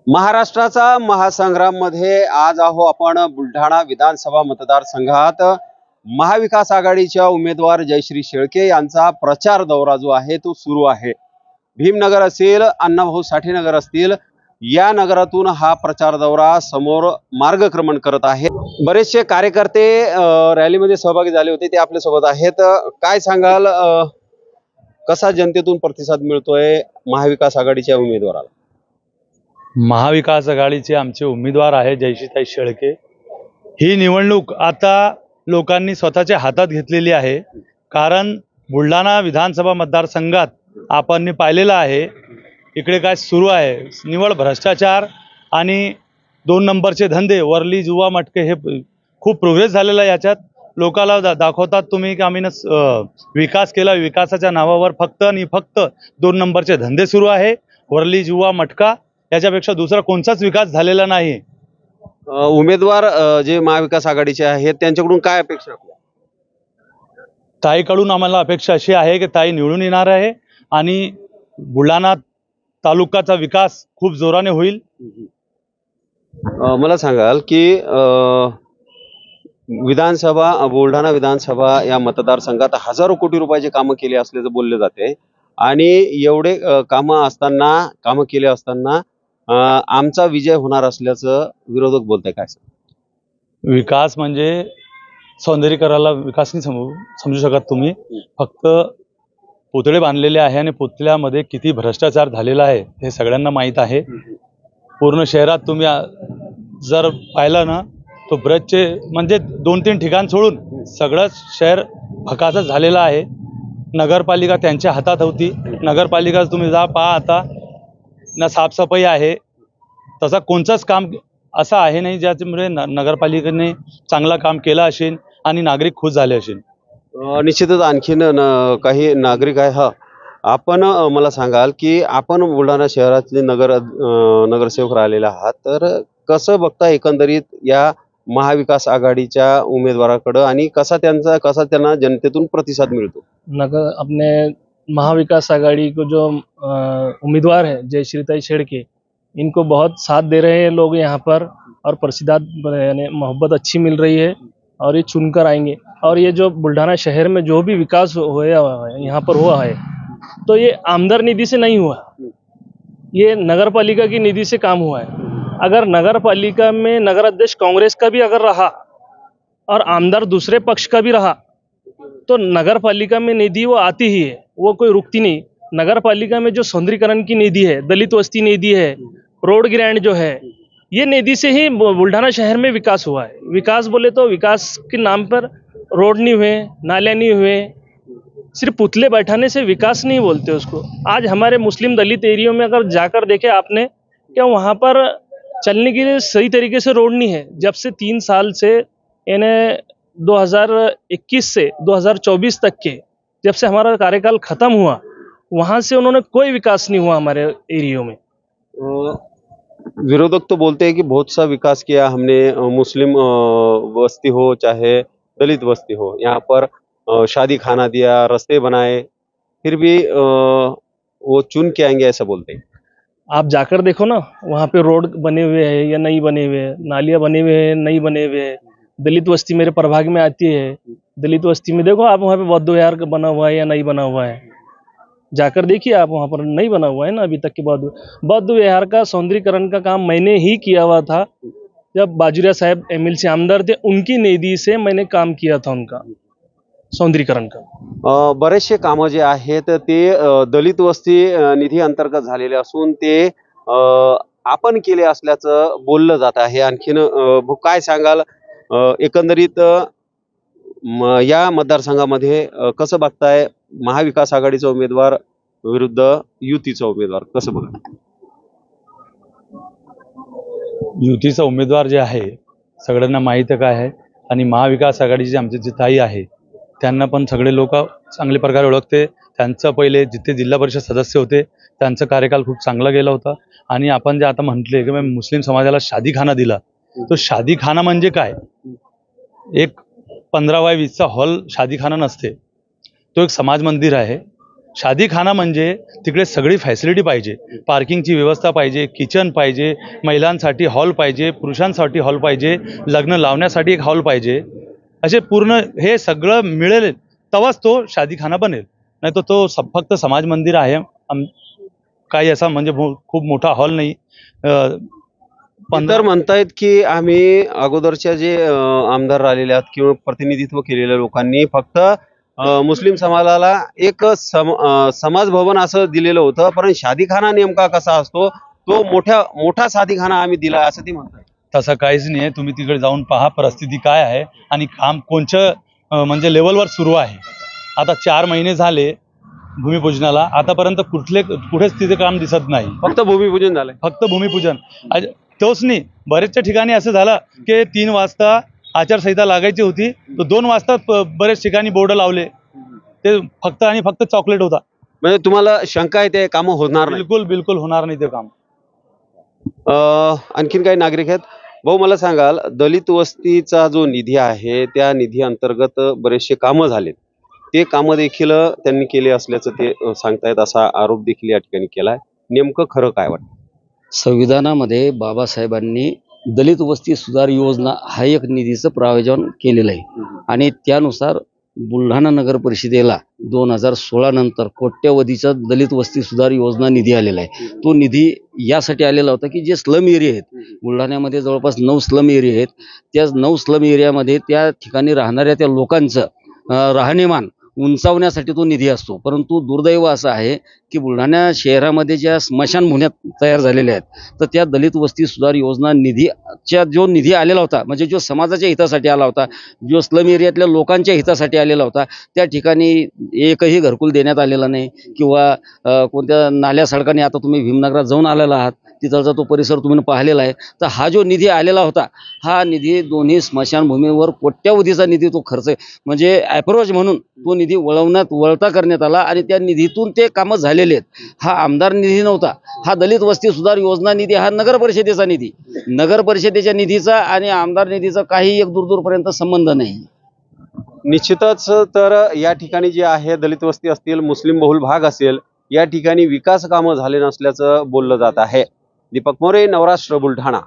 महाराष्ट्राचा महासंग्राम मध्ये आज आपण बुलढाणा विधानसभा मतदारसंघात महाविकास आघाडीच्या उमेदवार जयश्री शेळके यांचा प्रचार दौरा जो आहे तो सुरू आहे। भीमनगर असेल, अण्णाभाऊ साठे नगर असतील, या नगरातून हा प्रचार दौरा समोर मार्गक्रमण करत आहे। बरेचसे कार्यकर्ते रॅलीमध्ये सहभागी झाले होते, ते आपल्या सोबत आहेत। काय सांगाल, कसा जनतेतून प्रतिसाद मिळतोय महाविकास आघाडीच्या उमेदवाराला? महाविकास आघाडीचे आमचे उमेदवार आहे जयश्रीताई शेळके। ही निवडणूक आता लोकांनी स्वतःच्या हातात घेतलेली आहे, कारण बुलढाणा विधानसभा मतदारसंघात आपण पाहिलेलं आहे इकडे काय सुरू आहे। निवड भ्रष्टाचार आणि 2 नंबरचे धंदे, वरली जुवा मटके, हे खूप प्रोग्रेस झालेला आहे। याच्यात लोकाला दाखवतात तुम्ही की आम्ही विकास केला, विकासाच्या नावावर फक्त आणि फक्त 2 नंबरचे धंदे सुरू आहे, वरली जुवा मटका, याच्यापेक्षा दुसरा कोणताच विकास झालेला नाही। उमेदवार जे महाविकास आघाडीचे आहेत त्यांच्याकडून काय अपेक्षा आपल्या? ताईकडून आम्हाला अपेक्षा अशी आहे की ताई निवडून येणार आहे आणि बुलढाणा तालुक्याचा विकास खूप जोराने होईल। मला सांगाल की बुलढाणा विधानसभा या मतदारसंघात हजारो कोटी रुपयाचे कामं केले असल्याचं बोलले जाते, आणि एवढे कामं केले असताना आमचा विजय होणार असल्याचं विरोधक बोलताय। काय विकास म्हणजे सौंदर्यीकरणाला विकास नाही समजू शकत तुम्ही। फक्त पुतळे बांधलेले आहे आणि पुतळ्यामध्ये किती भ्रष्टाचार झालेला आहे हे सगळ्यांना माहीत आहे। पूर्ण शहरात तुम्ही जर पाहिलं ना, तो ब्रजचे म्हणजे 2-3 ठिकाण सोडून सगळं शहर भकासच झालेलं आहे। नगरपालिका त्यांच्या हातात होती, नगरपालिका तुम्ही जा पहा आता ना साफसफाई आहे, तसा कोणताच काम असं आहे नाही ज्याच्यामुळे नगरपालिकेने चांगला काम केलं असेल आणि नागरिक खुश झाले असेल। निश्चितच आणखीन काही नागरिक आहे। आपण मला सांगाल की आपण बुलढाणा शहरातले नगरसेवक राहिलेले आहात, तर कसं बघता एकंदरीत या महाविकास आघाडीच्या उमेदवाराकडे आणि कसा त्यांना जनतेतून प्रतिसाद मिळतो? अपने महाविकास आघाड़ी को जो उम्मीदवार है जयश्रीताई शेड़के, इनको बहुत साथ दे रहे हैं लोग यहाँ पर, और प्रसिद्धात यानी मोहब्बत अच्छी मिल रही है, और ये चुनकर आएंगे। और ये जो बुल्ढाना शहर में जो भी विकास होया है यहाँ पर हुआ है, तो ये आमदार निधि से नहीं हुआ, ये नगरपालिका की निधि से काम हुआ है। अगर नगरपालिका में नगर अध्यक्ष कांग्रेस का भी अगर रहा और आमदार दूसरे पक्ष का भी रहा, तो नगरपालिका में निधि वो आती ही है, वो कोई रुकती नहीं। नगरपालिका में जो सौंदर्यीकरण की निधि है, दलित वस्ती निधि है, रोड ग्रांट जो है, ये निधि से ही बुल्ढाना शहर में विकास हुआ है। विकास बोले तो विकास के नाम पर रोड नहीं हुए, नाले नहीं हुए, सिर्फ पुतले बैठाने से विकास नहीं बोलते उसको। आज हमारे मुस्लिम दलित एरियो में अगर जाकर देखे आपने, क्या वहाँ पर चलने के लिए सही तरीके से रोड नहीं है। जब से 3 साल से यानी 2021 से 2024 तक के, जब से हमारा कार्यकाल खत्म हुआ, वहाँ से उन्होंने कोई विकास नहीं हुआ हमारे एरियो में। विरोधक तो बोलते हैं कि बहुत सा विकास किया हमने, मुस्लिम बस्ती हो चाहे दलित बस्ती हो, यहाँ पर शादी खाना दिया, रास्ते बनाए, फिर भी वो चुन के आएंगे, ऐसा बोलते हैं। आप जाकर देखो ना, वहाँ पे रोड बने हुए हैं या नहीं बने हुए हैं, नालियाँ बने हुए हैं नहीं बने हुए हैं। दलित बस्ती मेरे प्रभाग में आती है, दलित बस्ती में देखो आप, वहाँ पे बौद्ध विहार बना हुआ है या नहीं बना हुआ है, जाकर देखिए आप, वहाँ पर नहीं बना हुआ है ना अभी तक के। बौद्ध विहार का सौंदर्यीकरण का काम मैंने ही किया हुआ था, जब बाजुरिया साहब MLC आमदार थे, उनकी निधि से मैंने काम किया था उनका सौंदर्यीकरण का। बरेचसे कामं जे आहेत ते दलित वस्ती निधी अंतर्गत झालेले असून ते आपण केले असल्याचं बोललं जात आहे। आणखीन काय सांगाल, एकंदरीत या मतदारसंघामध्ये कसं बघताय महाविकास आघाडीचा उमेदवार विरुद्ध युतीचा उमेदवार, कसं बघा? युतीचा उमेदवार जे आहे सगळ्यांना माहीत काय आहे, आणि महाविकास आघाडीचे आमचे जे ताई आहे त्यांना पण सगळे लोक चांगल्या प्रकारे ओळखते। त्यांचं पहिले जिथे जिल्हा परिषद सदस्य होते त्यांचा कार्यकाल खूप चांगला गेला होता। आणि आपण जे आता म्हटले की मुस्लिम समाजाला शादीखाना दिला, तो शादीखाना म्हणजे काय? एक 15 बाय 20चा हॉल शादीखाना नसते, तो एक समाज मंदिर आहे। शादीखाना म्हणजे तिकडे सगळी फॅसिलिटी पाहिजे, पार्किंगची व्यवस्था पाहिजे, किचन पाहिजे, महिलांसाठी हॉल पाहिजे, पुरुषांसाठी हॉल पाहिजे, लग्न लावण्यासाठी एक हॉल पाहिजे, असे पूर्ण हे सगळं मिळेल तेव्हाच तो शादीखाना बनेल. नाही तर तो फक्त समाज मंदिर आहे, काही असा म्हणजे खूप मोठा हॉल नाही. तर म्हणतायत की आम्ही अगोदरच्या जे आमदार राहिलेले आहेत किंवा प्रतिनिधित्व केलेल्या लोकांनी फक्त मुस्लिम समाजाला एक समाज भवन असं दिलेलं होतं, पण शादीखाना नेमका कसा असतो तो मोठा शादीखाना आम्ही दिला असं ती म्हणतात. तसं काहीच नाही आहे. तुम्ही तिकडे जाऊन पहा परिस्थिती काय आहे आणि काम कोणच्या म्हणजे लेवलवर सुरू आहे. आता 4 महिने झाले भूमिपूजनाला, आतापर्यंत कुठेच तिथे काम दिसत नाही. फक्त भूमिपूजन झालंय. फक्त भूमिपूजन. तोच नाही, बरेचशा ठिकाणी असं झालं की 3 वाजता आचारसंहिता लागायची होती, तर 2 वाजता बरेच ठिकाणी बोर्ड लावले. ते फक्त आणि फक्त चॉकलेट होता. म्हणजे तुम्हाला शंका आहे ते कामं होणार नाही? बिलकुल होणार नाही ते काम. आणखीन काही नागरिक आहेत. भाऊ, मला सांगाल, दलित वस्तीचा जो निधी आहे त्या निधी अंतर्गत बरेचसे कामं झालेत, ते कामं देखील त्यांनी केले असल्याचं ते सांगतायत, असा आरोप देखील या ठिकाणी केलाय. नेमकं खरं काय वाटतं? संविधानामध्ये बाबासाहेबांनी दलित वस्ती सुधार योजना हा एक निधीचं प्रायोजन केलेलं आहे आणि त्यानुसार बुलढाणा नगर परिषदेला 2016 नंतर कोट्यवधीचा दलित वस्ती सुधार योजना निधी आलेला आहे. तो निधी यासाठी आलेला होता की जे स्लम एरिया आहेत, बुलढाण्यामध्ये जवळपास 9 स्लम एरिया आहेत, त्या 9 स्लम एरियामध्ये त्या ठिकाणी राहणाऱ्या त्या लोकांचं राहणीमान उंचावण्यासाठी तो निधी असतो. परंतु दुर्दैव असं आहे की बुलढाणा शहरामध्ये ज्या स्मशानभूम्या तयार झालेल्या आहेत, तर त्या दलित वस्ती सुधार योजना निधीच्या जो निधी आलेला होता, म्हणजे जो समाजाच्या हितासाठी आला होता, जो स्लम एरियातल्या लोकांच्या हितासाठी आलेला होता, त्या ठिकाणी एकही घरकुल देण्यात आलेला नाही किंवा कोणत्या नाल्या सडकाने, आता तुम्ही भीमनगरात जाऊन आलेला आहात, तिथलचा तो परिसर तुम्ही पाहिलेला आहे. तर हा जो निधी आलेला होता, हा निधी दोन्ही स्मशानभूमीवर कोट्यवधीचा निधी तो खर्च, म्हणजे ॲप्रोच म्हणून तो निधी वळता करण्यात आला आणि त्या निधीतून ते कामं झालेले आहेत. हा आमदार निधी नव्हता, हा दलित वस्ती सुधार योजना निधी, हा नगर परिषदेचा निधी. नगर परिषदेच्या निधीचा आणि आमदार निधीचा काही एक दूरपर्यंत संबंध नाही. निश्चितच. तर या ठिकाणी जे आहे, दलित वस्ती असतील, मुस्लिम बहुल भाग असेल, या ठिकाणी विकास कामं झाले नसल्याचं बोललं जात आहे. दीपक मोरे, नवराष्ट्र, बुलढाणा.